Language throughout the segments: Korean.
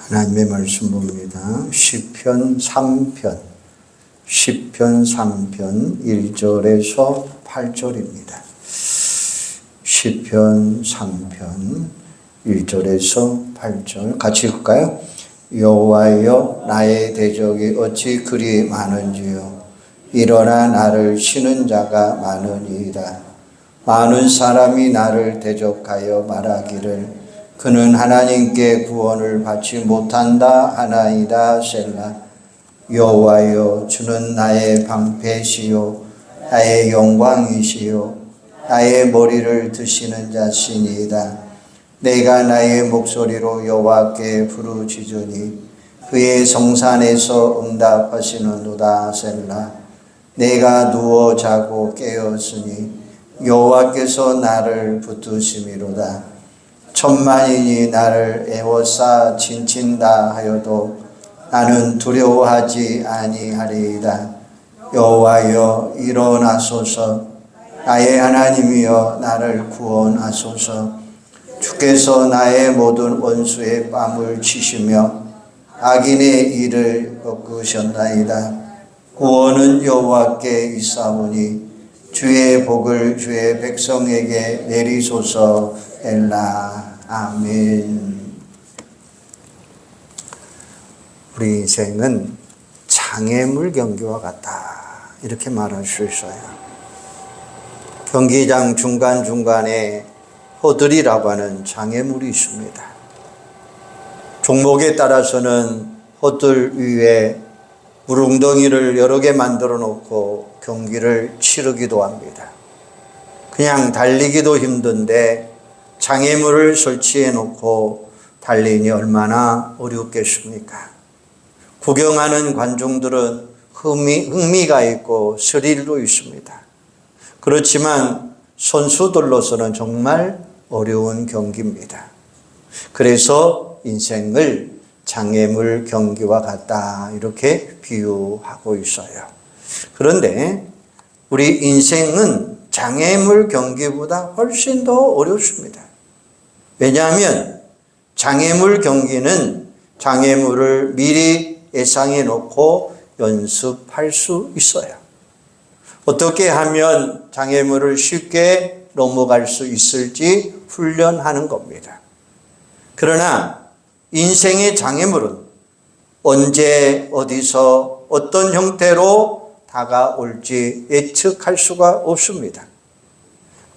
하나님의 말씀 봅니다. 시편 3편 1절에서 8절입니다. 시편 3편 1절에서 8절 같이 읽을까요? 여호와여, 나의 대적이 어찌 그리 많은지요. 일어나 나를 치는 자가 많으니이다. 많은 사람이 나를 대적하여 말하기를 그는 하나님께 구원을 받지 못한다 하나이다. 셀라. 여호와여, 주는 나의 방패시요 나의 영광이시요 나의 머리를 드시는 자시니이다. 내가 나의 목소리로 여호와께 부르짖으니 그의 성산에서 응답하시는도다. 셀라. 내가 누워 자고 깨었으니 여호와께서 나를 붙드심이로다. 천만인이 나를 애워싸 진친다 하여도 나는 두려워하지 아니하리이다. 여호와여, 일어나소서. 나의 하나님이여, 나를 구원하소서. 주께서 나의 모든 원수의 뺨을 치시며 악인의 일을 꺾으셨나이다. 구원은 여호와께 있사오니 주의 복을 주의 백성에게 내리소서. 엘라. 아멘. 우리 인생은 장애물 경기와 같다, 이렇게 말할 수 있어요. 경기장 중간중간에 허들이라고 하는 장애물이 있습니다. 종목에 따라서는 허들 위에 물웅덩이를 여러 개 만들어 놓고 경기를 치르기도 합니다. 그냥 달리기도 힘든데 장애물을 설치해 놓고 달리니 얼마나 어렵겠습니까? 구경하는 관중들은 흥미가 있고 스릴도 있습니다. 그렇지만 선수들로서는 정말 어려운 경기입니다. 그래서 인생을 장애물 경기와 같다, 이렇게 비유하고 있어요. 그런데 우리 인생은 장애물 경기보다 훨씬 더 어렵습니다. 왜냐하면 장애물 경기는 장애물을 미리 예상해 놓고 연습할 수 있어요. 어떻게 하면 장애물을 쉽게 넘어갈 수 있을지 훈련하는 겁니다. 그러나 인생의 장애물은 언제 어디서 어떤 형태로 다가올지 예측할 수가 없습니다.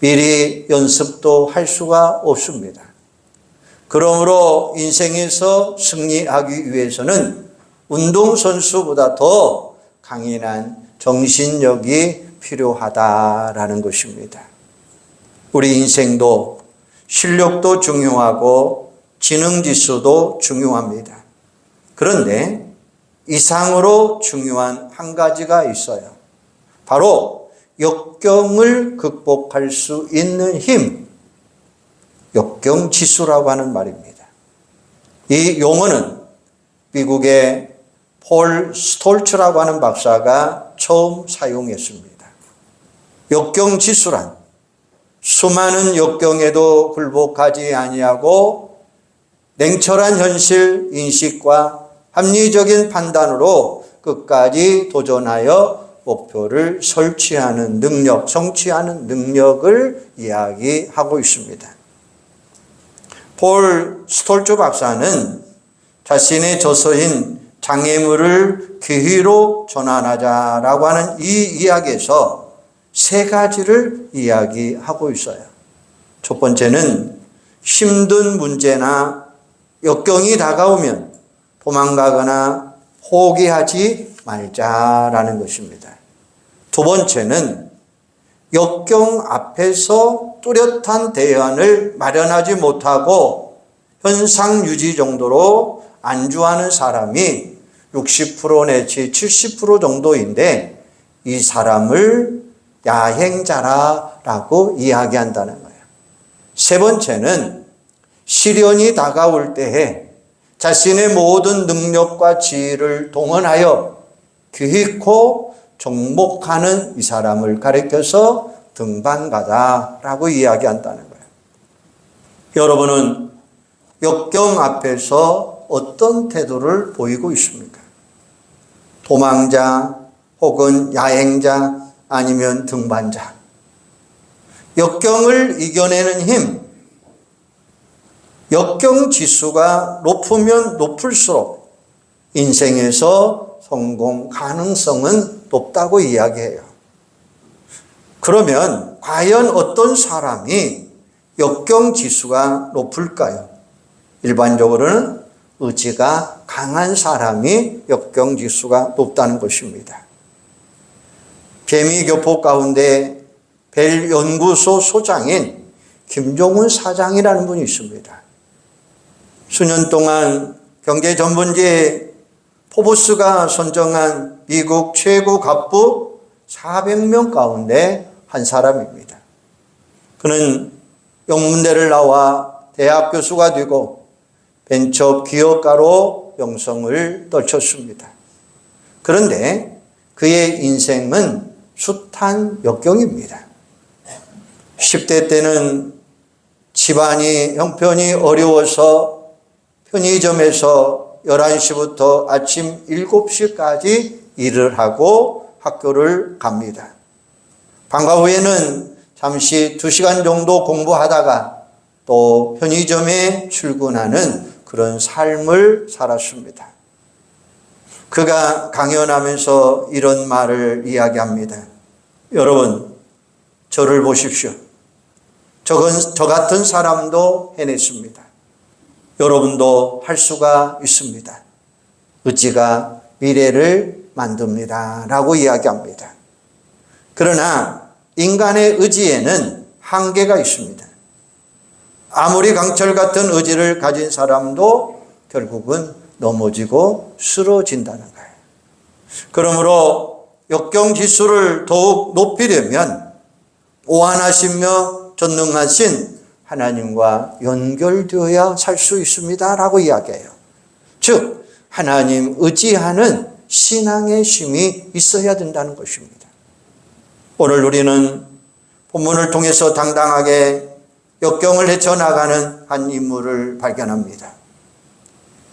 미리 연습도 할 수가 없습니다. 그러므로 인생에서 승리하기 위해서는 운동선수보다 더 강인한 정신력이 필요하다라는 것입니다. 우리 인생도 실력도 중요하고 지능지수도 중요합니다. 그런데 이상으로 중요한 한 가지가 있어요. 바로 역경을 극복할 수 있는 힘, 역경지수라고 하는 말입니다. 이 용어는 미국의 폴 스톨츠라고 하는 박사가 처음 사용했습니다. 역경지수란 수많은 역경에도 굴복하지 아니하고 냉철한 현실 인식과 합리적인 판단으로 끝까지 도전하여 목표를 성취하는 능력을 이야기하고 있습니다. 폴 스톨츠 박사는 자신의 저서인 장애물을 기회로 전환하자라고 하는 이 이야기에서 세 가지를 이야기하고 있어요. 첫 번째는 힘든 문제나 역경이 다가오면 도망가거나 포기하지 말자라는 것입니다. 두 번째는 역경 앞에서 뚜렷한 대안을 마련하지 못하고 현상 유지 정도로 안주하는 사람이 60% 내지 70% 정도인데 이 사람을 야행자라고 이야기한다는 거예요. 세 번째는 시련이 다가올 때에 자신의 모든 능력과 지혜를 동원하여 기획코 정복하는 이 사람을 가리켜서 등반가다라고 이야기한다는 거예요. 여러분은 역경 앞에서 어떤 태도를 보이고 있습니까? 도망자 혹은 야행자 아니면 등반자. 역경을 이겨내는 힘, 역경 지수가 높으면 높을수록 인생에서 성공 가능성은 높다고 이야기해요. 그러면 과연 어떤 사람이 역경 지수가 높을까요? 일반적으로는 의지가 강한 사람이 역경 지수가 높다는 것입니다. 개미교포 가운데 벨 연구소 소장인 김종훈 사장이라는 분이 있습니다. 수년 동안 경제전문지에 포브스가 선정한 미국 최고 갑부 400명 가운데 한 사람입니다. 그는 영문대를 나와 대학 교수가 되고 벤처 기업가로 명성을 떨쳤습니다. 그런데 그의 인생은 숱한 역경입니다. 10대 때는 집안이 형편이 어려워서 편의점에서 11시부터 아침 7시까지 일을 하고 학교를 갑니다. 방과 후에는 잠시 2시간 정도 공부하다가 또 편의점에 출근하는 그런 삶을 살았습니다. 그가 강연하면서 이런 말을 이야기합니다. 여러분, 저를 보십시오. 저 같은 사람도 해냈습니다. 여러분도 할 수가 있습니다. 의지가 미래를 만듭니다. 라고 이야기합니다. 그러나 인간의 의지에는 한계가 있습니다. 아무리 강철 같은 의지를 가진 사람도 결국은 넘어지고 쓰러진다는 거예요. 그러므로 역경 지수를 더욱 높이려면 오한하시며 전능하신 하나님과 연결되어야 살 수 있습니다. 라고 이야기해요. 즉 하나님 의지하는 신앙의 힘이 있어야 된다는 것입니다. 오늘 우리는 본문을 통해서 당당하게 역경을 헤쳐나가는 한 인물을 발견합니다.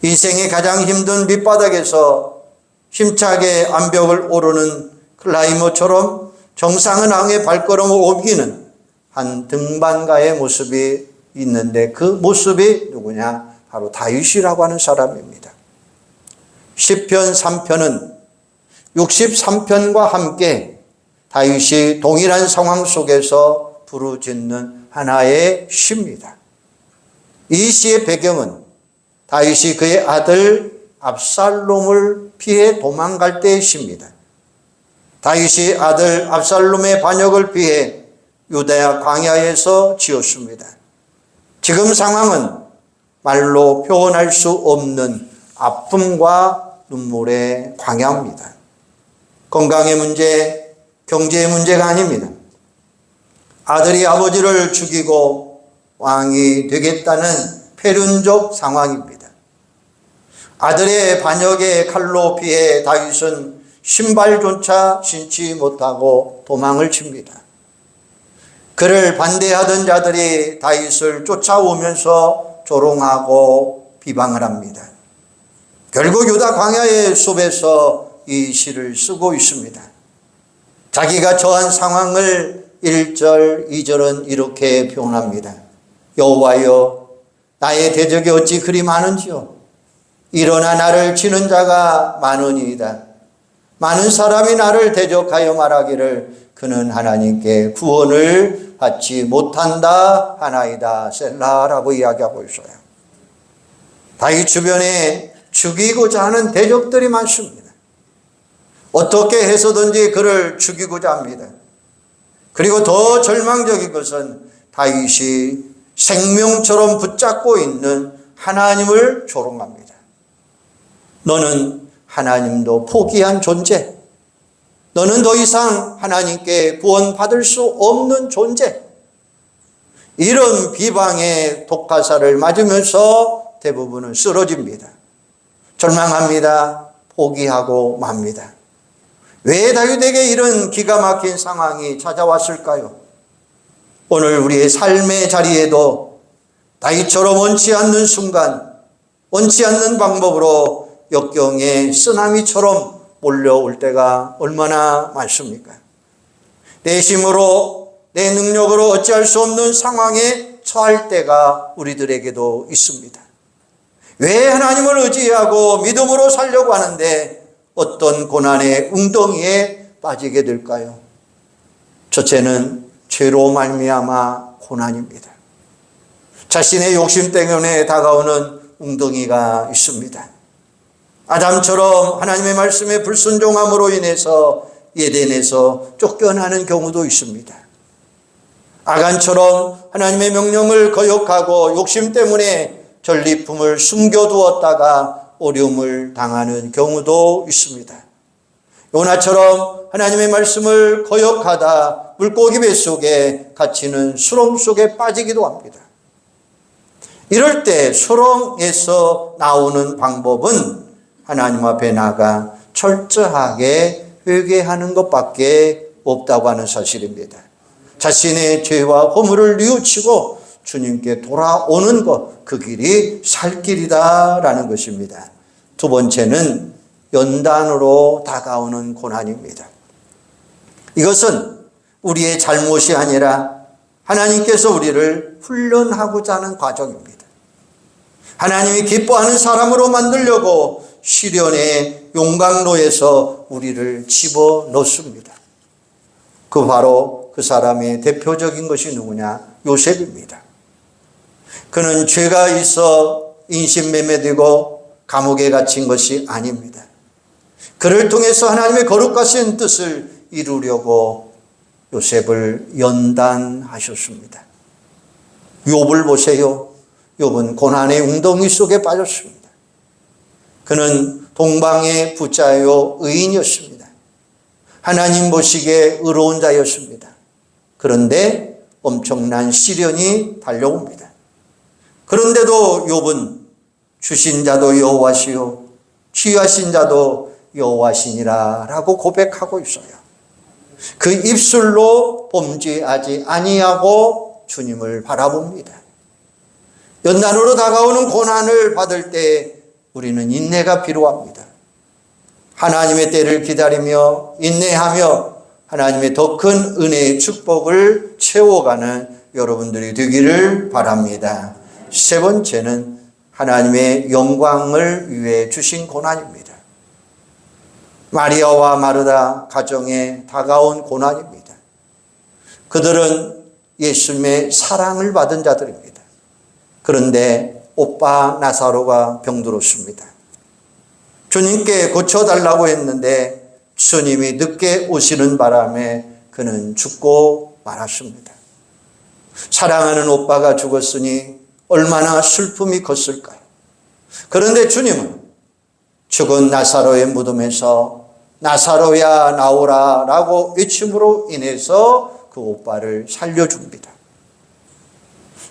인생의 가장 힘든 밑바닥에서 힘차게 암벽을 오르는 클라이머처럼 정상을 향해 발걸음을 옮기는 한 등반가의 모습이 있는데 그 모습이 누구냐? 바로 다윗이라고 하는 사람입니다. 시편 3편은 63편과 함께 다윗이 동일한 상황 속에서 부르짖는 하나의 시입니다. 이 시의 배경은 다윗이 그의 아들 압살롬을 피해 도망갈 때의 시입니다. 다윗이 아들 압살롬의 반역을 피해 유다야 광야에서 지었습니다. 지금 상황은 말로 표현할 수 없는 아픔과 눈물의 광야입니다. 건강의 문제, 경제의 문제가 아닙니다. 아들이 아버지를 죽이고 왕이 되겠다는 패륜적 상황입니다. 아들의 반역의 칼로 피해 다윗은 신발조차 신지 못하고 도망을 칩니다. 그를 반대하던 자들이 다윗을 쫓아오면서 조롱하고 비방을 합니다. 결국 유다 광야의 숲에서 이 시를 쓰고 있습니다. 자기가 처한 상황을 1절, 2절은 이렇게 표현합니다. 여호와여, 나의 대적이 어찌 그리 많은지요. 일어나 나를 치는 자가 많으니이다. 많은 사람이 나를 대적하여 말하기를 그는 하나님께 구원을 받지 못한다 하나이다 셀라라고 이야기하고 있어요. 다윗 주변에 죽이고자 하는 대적들이 많습니다. 어떻게 해서든지 그를 죽이고자 합니다. 그리고 더 절망적인 것은 다윗이 생명처럼 붙잡고 있는 하나님을 조롱합니다. 너는 하나님도 포기한 존재. 너는 더 이상 하나님께 구원받을 수 없는 존재. 이런 비방의 독가사를 맞으면서 대부분은 쓰러집니다. 절망합니다. 포기하고 맙니다. 왜 다윗에게 이런 기가 막힌 상황이 찾아왔을까요? 오늘 우리의 삶의 자리에도 다윗처럼 원치 않는 순간, 원치 않는 방법으로 역경의 쓰나미처럼 몰려올 때가 얼마나 많습니까? 내 힘으로, 내 능력으로 어찌할 수 없는 상황에 처할 때가 우리들에게도 있습니다. 왜 하나님을 의지하고 믿음으로 살려고 하는데 어떤 고난의 웅덩이에 빠지게 될까요? 첫째는 죄로 말미암아 고난입니다. 자신의 욕심 때문에 다가오는 웅덩이가 있습니다. 아담처럼 하나님의 말씀에 불순종함으로 인해서 에덴에서 쫓겨나는 경우도 있습니다. 아간처럼 하나님의 명령을 거역하고 욕심 때문에 전리품을 숨겨두었다가 어려움을 당하는 경우도 있습니다. 요나처럼 하나님의 말씀을 거역하다 물고기 뱃속에 갇히는 수렁 속에 빠지기도 합니다. 이럴 때 수렁에서 나오는 방법은 하나님 앞에 나가 철저하게 회개하는 것밖에 없다고 하는 사실입니다. 자신의 죄와 허물을 뉘우치고 주님께 돌아오는 것, 그 길이 살 길이다라는 것입니다. 두 번째는 연단으로 다가오는 고난입니다. 이것은 우리의 잘못이 아니라 하나님께서 우리를 훈련하고자 하는 과정입니다. 하나님이 기뻐하는 사람으로 만들려고 시련의 용광로에서 우리를 집어넣습니다. 바로 그 사람의 대표적인 것이 누구냐? 요셉입니다. 그는 죄가 있어 인신매매되고 감옥에 갇힌 것이 아닙니다. 그를 통해서 하나님의 거룩하신 뜻을 이루려고 요셉을 연단하셨습니다. 욥을 보세요. 욥은 고난의 웅덩이 속에 빠졌습니다. 그는 동방의 부자요 의인이었습니다. 하나님 보시기에 의로운 자였습니다. 그런데 엄청난 시련이 달려옵니다. 그런데도 욥은 주신 자도 여호와시요 취하신 자도 여호와시니라 라고 고백하고 있어요. 그 입술로 범죄하지 아니하고 주님을 바라봅니다. 연단으로 다가오는 고난을 받을 때 우리는 인내가 필요합니다. 하나님의 때를 기다리며 인내하며 하나님의 더 큰 은혜의 축복을 채워가는 여러분들이 되기를 바랍니다. 세 번째는 하나님의 영광을 위해 주신 고난입니다. 마리아와 마르다 가정에 다가온 고난입니다. 그들은 예수님의 사랑을 받은 자들입니다. 그런데 오빠 나사로가 병들었습니다. 주님께 고쳐달라고 했는데 주님이 늦게 오시는 바람에 그는 죽고 말았습니다. 사랑하는 오빠가 죽었으니 얼마나 슬픔이 컸을까요? 그런데 주님은 죽은 나사로의 무덤에서 나사로야 나오라 라고 외침으로 인해서 그 오빠를 살려줍니다.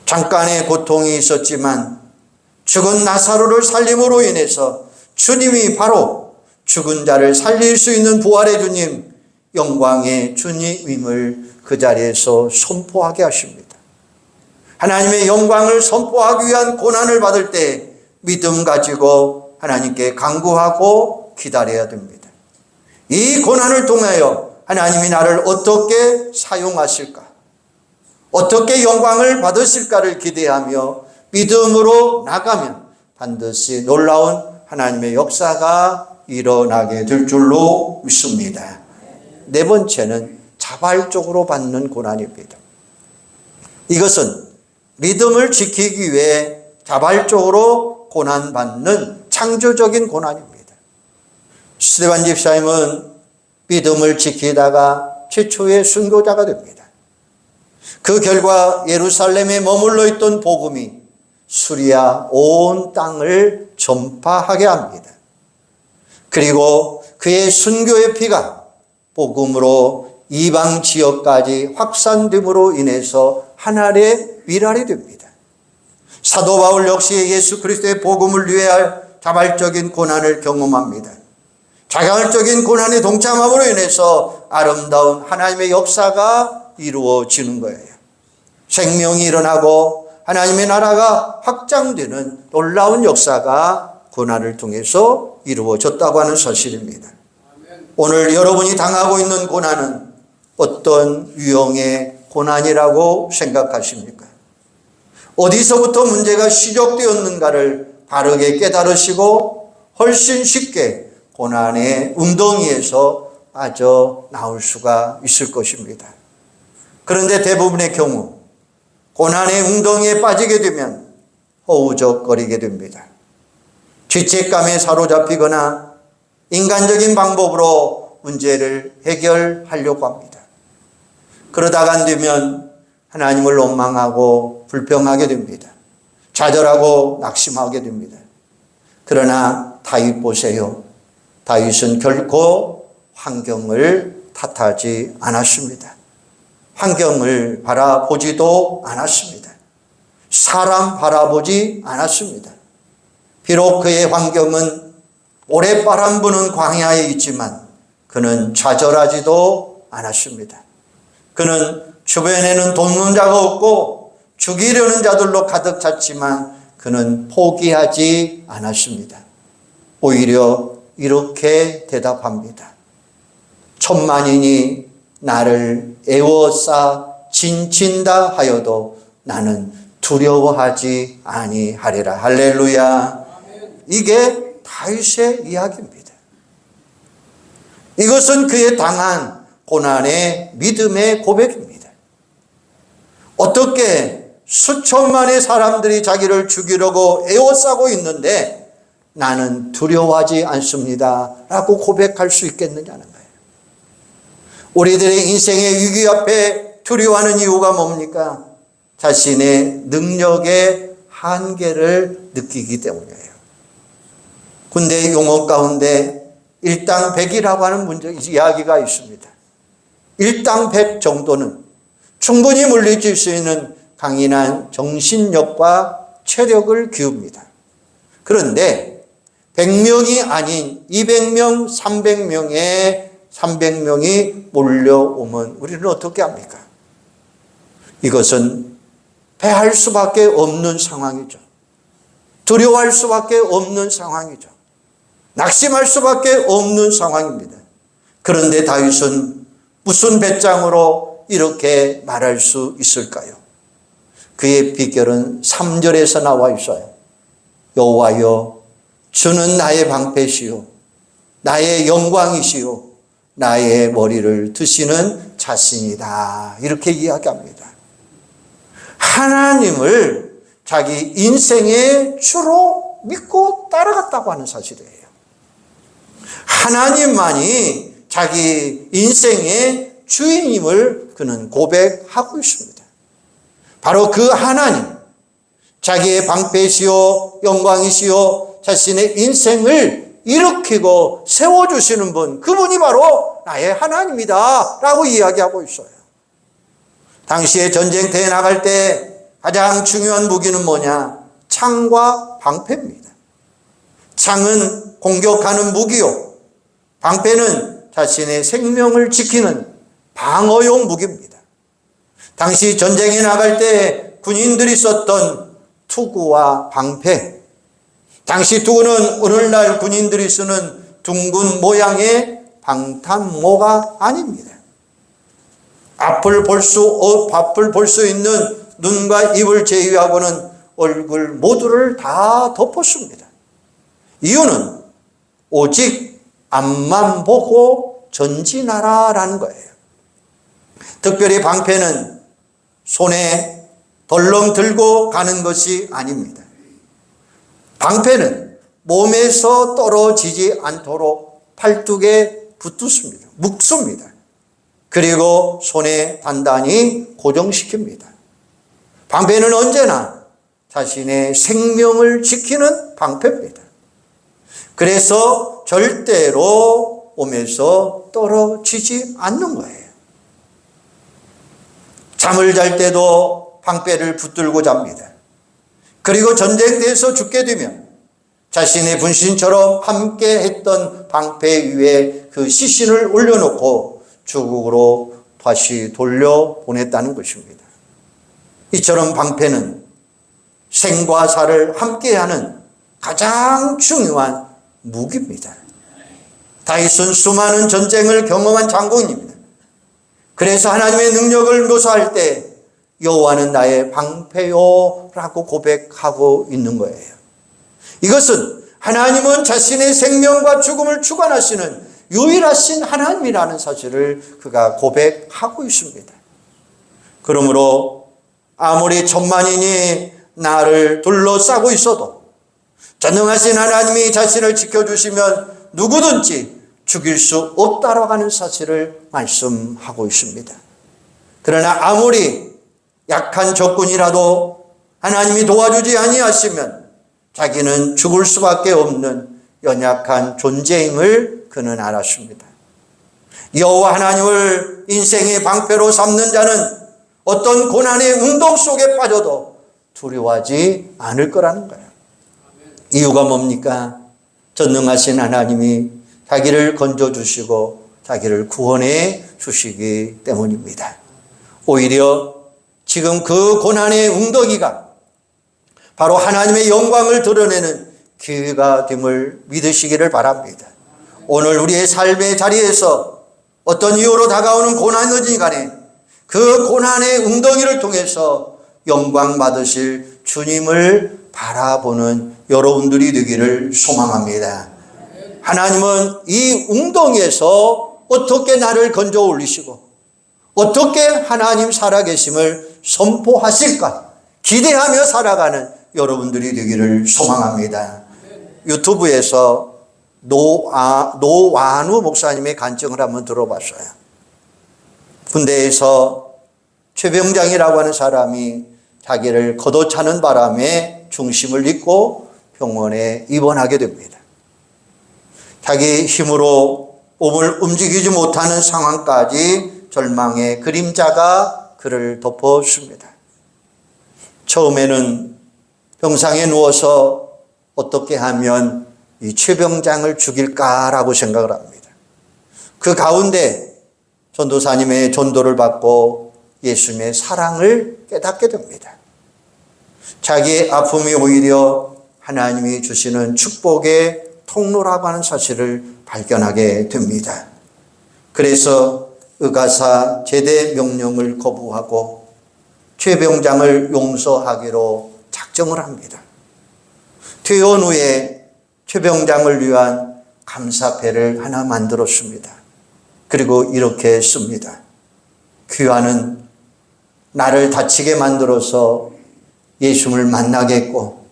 잠깐의 고통이 있었지만 죽은 나사로를 살림으로 인해서 주님이 바로 죽은 자를 살릴 수 있는 부활의 주님, 영광의 주님임을 그 자리에서 선포하게 하십니다. 하나님의 영광을 선포하기 위한 고난을 받을 때 믿음 가지고 하나님께 간구하고 기다려야 됩니다. 이 고난을 통하여 하나님이 나를 어떻게 사용하실까? 어떻게 영광을 받으실까를 기대하며 믿음으로 나가면 반드시 놀라운 하나님의 역사가 일어나게 될 줄로 믿습니다. 네 번째는 자발적으로 받는 고난입니다. 이것은 믿음을 지키기 위해 자발적으로 고난받는 창조적인 고난입니다. 스데반 집사님은 믿음을 지키다가 최초의 순교자가 됩니다. 그 결과 예루살렘에 머물러 있던 복음이 수리아 온 땅을 전파하게 합니다. 그리고 그의 순교의 피가 복음으로 이방 지역까지 확산됨으로 인해서 하늘에 위랄이 됩니다. 사도 바울 역시 예수 그리스도의 복음을 위해 자발적인 고난을 경험합니다. 자발적인 고난의 동참함으로 인해서 아름다운 하나님의 역사가 이루어지는 거예요. 생명이 일어나고 하나님의 나라가 확장되는 놀라운 역사가 고난을 통해서 이루어졌다고 하는 사실입니다. 오늘 여러분이 당하고 있는 고난은 어떤 유형의 고난이라고 생각하십니까? 어디서부터 문제가 시작되었는가를 바르게 깨달으시고 훨씬 쉽게 고난의 웅덩이에서 빠져나올 수가 있을 것입니다. 그런데 대부분의 경우 고난의 웅덩이에 빠지게 되면 허우적거리게 됩니다. 죄책감에 사로잡히거나 인간적인 방법으로 문제를 해결하려고 합니다. 그러다가 안 되면 하나님을 원망하고 불평하게 됩니다. 좌절하고 낙심하게 됩니다. 그러나 다윗 보세요. 다윗은 결코 환경을 탓하지 않았습니다. 환경을 바라보지도 않았습니다. 사람 바라보지 않았습니다. 비록 그의 환경은 모래바람 부는 광야에 있지만 그는 좌절하지도 않았습니다. 그는 주변에는 돕는 자가 없고 죽이려는 자들로 가득 찼지만 그는 포기하지 않았습니다. 오히려 이렇게 대답합니다. 천만인이 나를 애워싸 진친다 하여도 나는 두려워하지 아니하리라. 할렐루야. 이게 다윗의 이야기입니다. 이것은 그의 당한 고난의 믿음의 고백입니다. 어떻게 수천만의 사람들이 자기를 죽이려고 애워싸고 있는데 나는 두려워하지 않습니다 라고 고백할 수 있겠느냐는 거예요. 우리들의 인생의 위기 앞에 두려워하는 이유가 뭡니까? 자신의 능력의 한계를 느끼기 때문이에요. 군대 용어 가운데 일당백이라고 하는 이야기가 있습니다. 일당백 정도는 충분히 물리칠 수 있는 강인한 정신력과 체력을 기웁니다. 그런데 100명이 아닌 200명, 300명이 몰려오면 우리는 어떻게 합니까? 이것은 패할 수밖에 없는 상황이죠. 두려워할 수밖에 없는 상황이죠. 낙심할 수밖에 없는 상황입니다. 그런데 다윗은 무슨 배짱으로 이렇게 말할 수 있을까요? 그의 비결은 3절에서 나와 있어요. 여호와여, 주는 나의 방패시요 나의 영광이시요 나의 머리를 드시는 자신이다. 이렇게 이야기합니다. 하나님을 자기 인생의 주로 믿고 따라갔다고 하는 사실이에요. 하나님만이 자기 인생의 주인임을 그는 고백하고 있습니다. 바로 그 하나님, 자기의 방패시요 영광이시요 자신의 인생을 일으키고 세워주시는 분, 그분이 바로 나의 하나님이다 라고 이야기하고 있어요. 당시에 전쟁터에 나갈 때 가장 중요한 무기는 뭐냐? 창과 방패입니다. 창은 공격하는 무기요, 방패는 자신의 생명을 지키는 방어용 무기입니다. 당시 전쟁에 나갈 때 군인들이 썼던 투구와 방패, 당시 투구는 오늘날 군인들이 쓰는 둥근 모양의 방탄모가 아닙니다. 앞을 볼 수 있는 눈과 입을 제외하고는 얼굴 모두를 다 덮었습니다. 이유는 오직 앞만 보고 전진하라라는 거예요. 특별히 방패는 손에 덜렁 들고 가는 것이 아닙니다. 방패는 몸에서 떨어지지 않도록 팔뚝에 붙습니다. 묶습니다. 그리고 손에 단단히 고정시킵니다. 방패는 언제나 자신의 생명을 지키는 방패입니다. 그래서 절대로 몸에서 떨어지지 않는 거예요. 잠을 잘 때도 방패를 붙들고 잡니다. 그리고 전쟁터에서 죽게 되면 자신의 분신처럼 함께 했던 방패 위에 그 시신을 올려놓고 주국으로 다시 돌려보냈다는 것입니다. 이처럼 방패는 생과 사를 함께하는 가장 중요한 무기입니다. 다윗은 수많은 전쟁을 경험한 장군입니다. 그래서 하나님의 능력을 묘사할 때 여호와는 나의 방패요라고 고백하고 있는 거예요. 이것은 하나님은 자신의 생명과 죽음을 주관하시는 유일하신 하나님이라는 사실을 그가 고백하고 있습니다. 그러므로 아무리 천만인이 나를 둘러싸고 있어도 전능하신 하나님이 자신을 지켜주시면 누구든지 죽일 수 없다라고 하는 사실을 말씀하고 있습니다. 그러나 아무리 약한 적군이라도 하나님이 도와주지 아니하시면 자기는 죽을 수밖에 없는 연약한 존재임을 그는 알았습니다. 여호와 하나님을 인생의 방패로 삼는 자는 어떤 고난의 운동 속에 빠져도 두려워하지 않을 거라는 거예요. 이유가 뭡니까? 전능하신 하나님이 자기를 건져주시고 자기를 구원해 주시기 때문입니다. 오히려 지금 그 고난의 웅덩이가 바로 하나님의 영광을 드러내는 기회가 됨을 믿으시기를 바랍니다. 오늘 우리의 삶의 자리에서 어떤 이유로 다가오는 고난이든 간에 그 고난의 웅덩이를 통해서 영광 받으실 주님을 바라보는 여러분들이 되기를 소망합니다. 하나님은 이 웅덩이에서 어떻게 나를 건져 올리시고 어떻게 하나님 살아계심을 선포하실까 기대하며 살아가는 여러분들이 되기를 소망합니다. 유튜브에서 노완우 목사님의 간증을 한번 들어봤어요. 군대에서 최병장이라고 하는 사람이 자기를 걷어차는 바람에 중심을 잃고 병원에 입원하게 됩니다. 자기 힘으로 몸을 움직이지 못하는 상황까지 절망의 그림자가 그를 덮었습니다. 처음에는 병상에 누워서 어떻게 하면 이 최병장을 죽일까라고 생각을 합니다. 그 가운데 전도사님의 전도를 받고 예수님의 사랑을 깨닫게 됩니다. 자기의 아픔이 오히려 하나님이 주시는 축복의 통로라고 하는 사실을 발견하게 됩니다. 그래서 의가사 제대 명령을 거부하고 최병장을 용서하기로 작정을 합니다. 퇴원 후에 최병장을 위한 감사패를 하나 만들었습니다. 그리고 이렇게 씁니다. 귀환은 나를 다치게 만들어서 예수님을 만나게 했고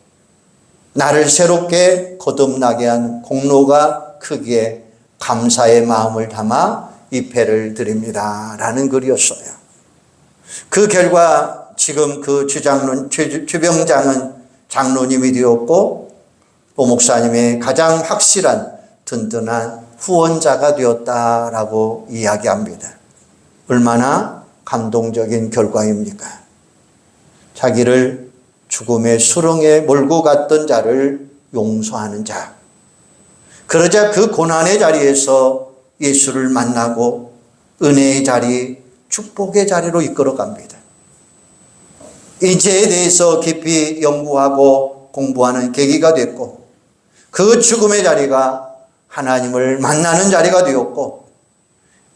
나를 새롭게 거듭나게 한 공로가 크기에 감사의 마음을 담아 이 패를 드립니다. 라는 글이었어요. 그 결과 지금 그 최병장은 장로님이 되었고 오 목사님의 가장 확실한 든든한 후원자가 되었다라고 이야기합니다. 얼마나 감동적인 결과입니까? 자기를 죽음의 수렁에 몰고 갔던 자를 용서하는 자. 그러자 그 고난의 자리에서 예수를 만나고 은혜의 자리, 축복의 자리로 이끌어갑니다. 이 죄에 대해서 깊이 연구하고 공부하는 계기가 됐고 그 죽음의 자리가 하나님을 만나는 자리가 되었고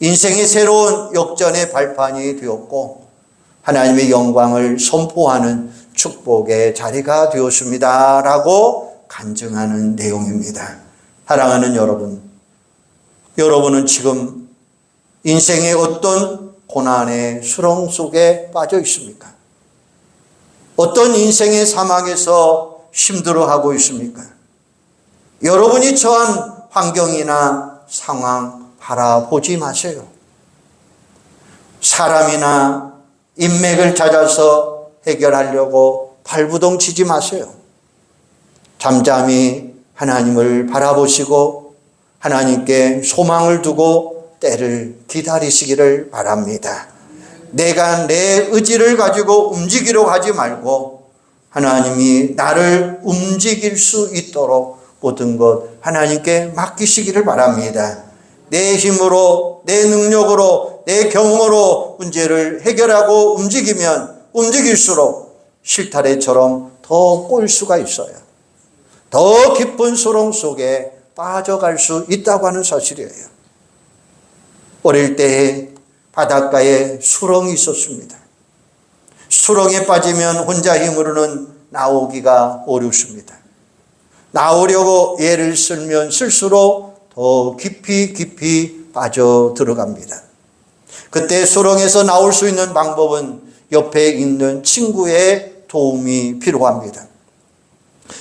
인생의 새로운 역전의 발판이 되었고 하나님의 영광을 선포하는 축복의 자리가 되었습니다. 라고 간증하는 내용입니다. 사랑하는 여러분, 여러분은 지금 인생의 어떤 고난의 수렁 속에 빠져 있습니까? 어떤 인생의 사막에서 힘들어하고 있습니까? 여러분이 처한 환경이나 상황 바라보지 마세요. 사람이나 인맥을 찾아서 해결하려고 발부동 치지 마세요. 잠잠히 하나님을 바라보시고 하나님께 소망을 두고 때를 기다리시기를 바랍니다. 내가 내 의지를 가지고 움직이려고 하지 말고 하나님이 나를 움직일 수 있도록 모든 것 하나님께 맡기시기를 바랍니다. 내 힘으로, 내 능력으로, 내 경험으로 문제를 해결하고 움직이면 움직일수록 실타래처럼 더 꼬일 수가 있어요. 더 깊은 수렁 속에 빠져갈 수 있다고 하는 사실이에요. 어릴 때 바닷가에 수렁이 있었습니다. 수렁에 빠지면 혼자 힘으로는 나오기가 어렵습니다. 나오려고 애를 쓰면 쓸수록 더 깊이 빠져 들어갑니다. 그때 수렁에서 나올 수 있는 방법은 옆에 있는 친구의 도움이 필요합니다.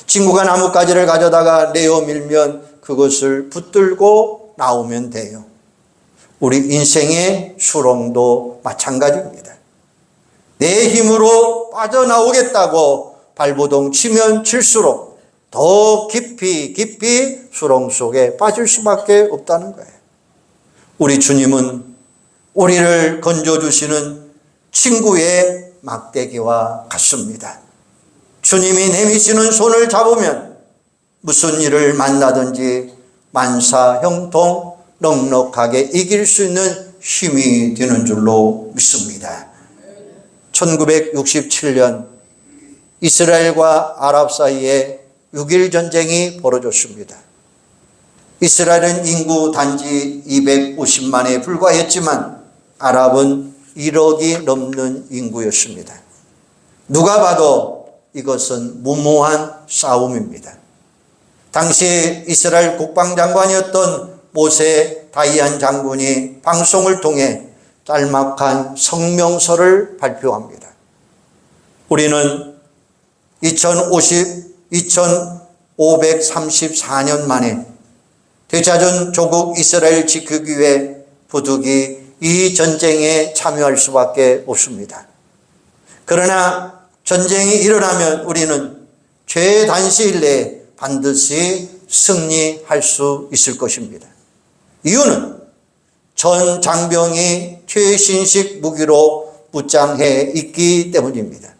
친구가 나뭇가지를 가져다가 내어 밀면 그것을 붙들고 나오면 돼요. 우리 인생의 수렁도 마찬가지입니다. 내 힘으로 빠져나오겠다고 발버둥 치면 칠수록 더 깊이 수렁 속에 빠질 수밖에 없다는 거예요. 우리 주님은 우리를 건져주시는 친구의 막대기와 같습니다. 주님이 내미시는 손을 잡으면 무슨 일을 만나든지 만사형통 넉넉하게 이길 수 있는 힘이 되는 줄로 믿습니다. 1967년 이스라엘과 아랍 사이에 6.1 전쟁이 벌어졌습니다. 이스라엘은 인구 단지 250만에 불과했지만 아랍은 1억이 넘는 인구였습니다. 누가 봐도 이것은 무모한 싸움입니다. 당시 이스라엘 국방장관이었던 모세 다이안 장군이 방송을 통해 짤막한 성명서를 발표합니다. 우리는 2534년 만에 되찾은 조국 이스라엘 지키기 위해 부득이 이 전쟁에 참여할 수밖에 없습니다. 그러나 전쟁이 일어나면 우리는 최단시일 내에 반드시 승리할 수 있을 것입니다. 이유는 전 장병이 최신식 무기로 무장해 있기 때문입니다.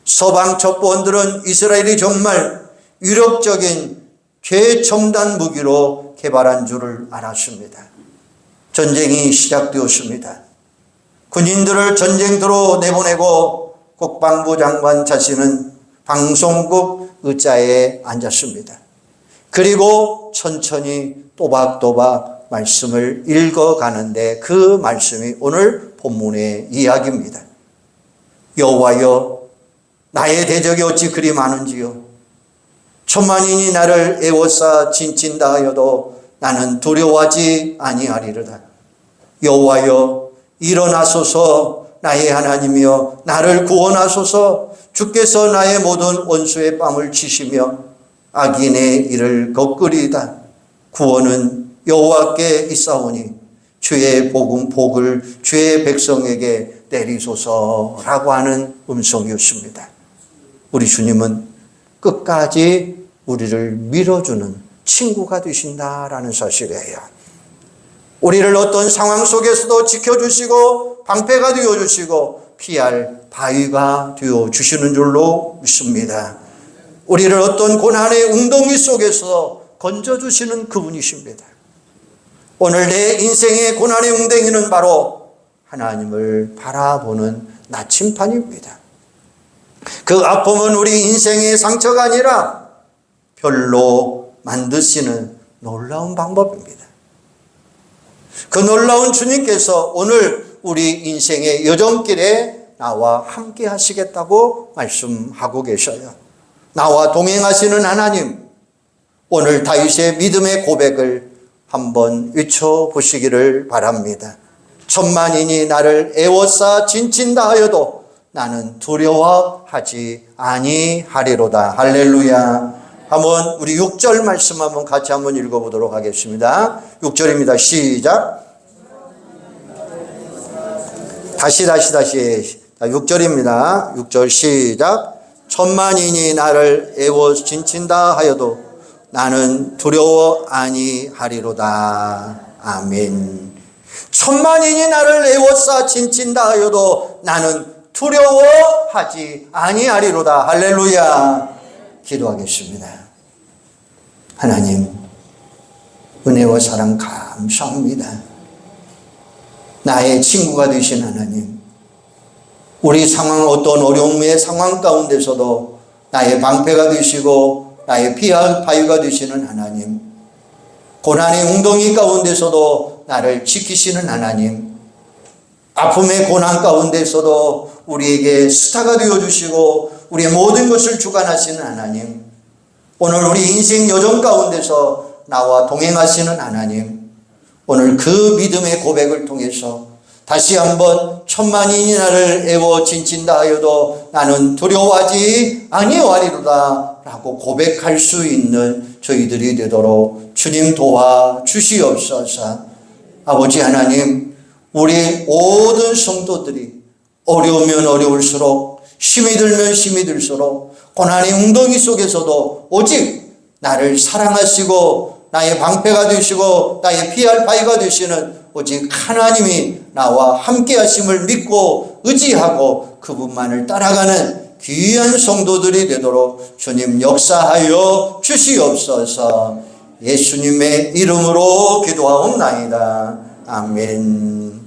서방 첩보원들은 이스라엘이 정말 위력적인 최첨단 무기로 개발한 줄을 알았습니다. 전쟁이 시작되었습니다. 군인들을 전쟁터로 내보내고 국방부 장관 자신은 방송국 의자에 앉았습니다. 그리고 천천히 또박또박 말씀을 읽어가는데 그 말씀이 오늘 본문의 이야기입니다. 여호와여, 나의 대적이 어찌 그리 많은지요. 천만인이 나를 애워싸 진친다 하여도 나는 두려워하지 아니하리로다. 여호와여, 일어나소서. 나의 하나님이여, 나를 구원하소서. 주께서 나의 모든 원수의 뺨을 치시며 악인의 일을 거꾸리다. 구원은 여호와께 있사오니 주의 복을 주의 백성에게 내리소서라고 하는 음성이었습니다. 우리 주님은 끝까지 우리를 밀어주는 친구가 되신다라는 사실이에요. 우리를 어떤 상황 속에서도 지켜주시고 방패가 되어주시고 피할 바위가 되어주시는 줄로 믿습니다. 우리를 어떤 고난의 웅덩이 속에서 건져주시는 그분이십니다. 오늘 내 인생의 고난의 웅덩이는 바로 하나님을 바라보는 나침판입니다. 그 아픔은 우리 인생의 상처가 아니라 별로 만드시는 놀라운 방법입니다. 그 놀라운 주님께서 오늘 우리 인생의 여정길에 나와 함께 하시겠다고 말씀하고 계셔요. 나와 동행하시는 하나님, 오늘 다윗의 믿음의 고백을 한번 외쳐보시기를 바랍니다. 천만인이 나를 애워싸 진친다 하여도 나는 두려워하지 아니하리로다. 할렐루야. 한번 우리 6절 말씀 한번 같이 한번 읽어보도록 하겠습니다. 6절입니다. 시작. 다시 6절입니다. 6절 시작. 천만인이 나를 애워 진친다 하여도 나는 두려워 아니하리로다. 아멘. 천만인이 나를 애워싸 진친다 하여도 나는 두려워하지 아니하리로다. 할렐루야. 기도하겠습니다. 하나님, 은혜와 사랑 감사합니다. 나의 친구가 되신 하나님, 우리 상황, 어떤 어려움의 상황 가운데서도 나의 방패가 되시고 나의 피할 바위가 되시는 하나님, 고난의 웅덩이 가운데서도 나를 지키시는 하나님, 아픔의 고난 가운데서도 우리에게 스타가 되어주시고 우리의 모든 것을 주관하시는 하나님, 오늘 우리 인생 여정 가운데서 나와 동행하시는 하나님, 오늘 그 믿음의 고백을 통해서 다시 한번 천만인이 나를 애워 진친다 하여도 나는 두려워하지 아니하리로다 라고 고백할 수 있는 저희들이 되도록 주님 도와주시옵소서. 아버지 하나님, 우리 모든 성도들이 어려우면 어려울수록, 힘이 들면 힘이 들수록 고난의 웅덩이 속에서도 오직 나를 사랑하시고 나의 방패가 되시고 나의 피할 바위가 되시는 오직 하나님이 나와 함께 하심을 믿고 의지하고 그분만을 따라가는 귀한 성도들이 되도록 주님 역사하여 주시옵소서. 예수님의 이름으로 기도하옵나이다. 아멘.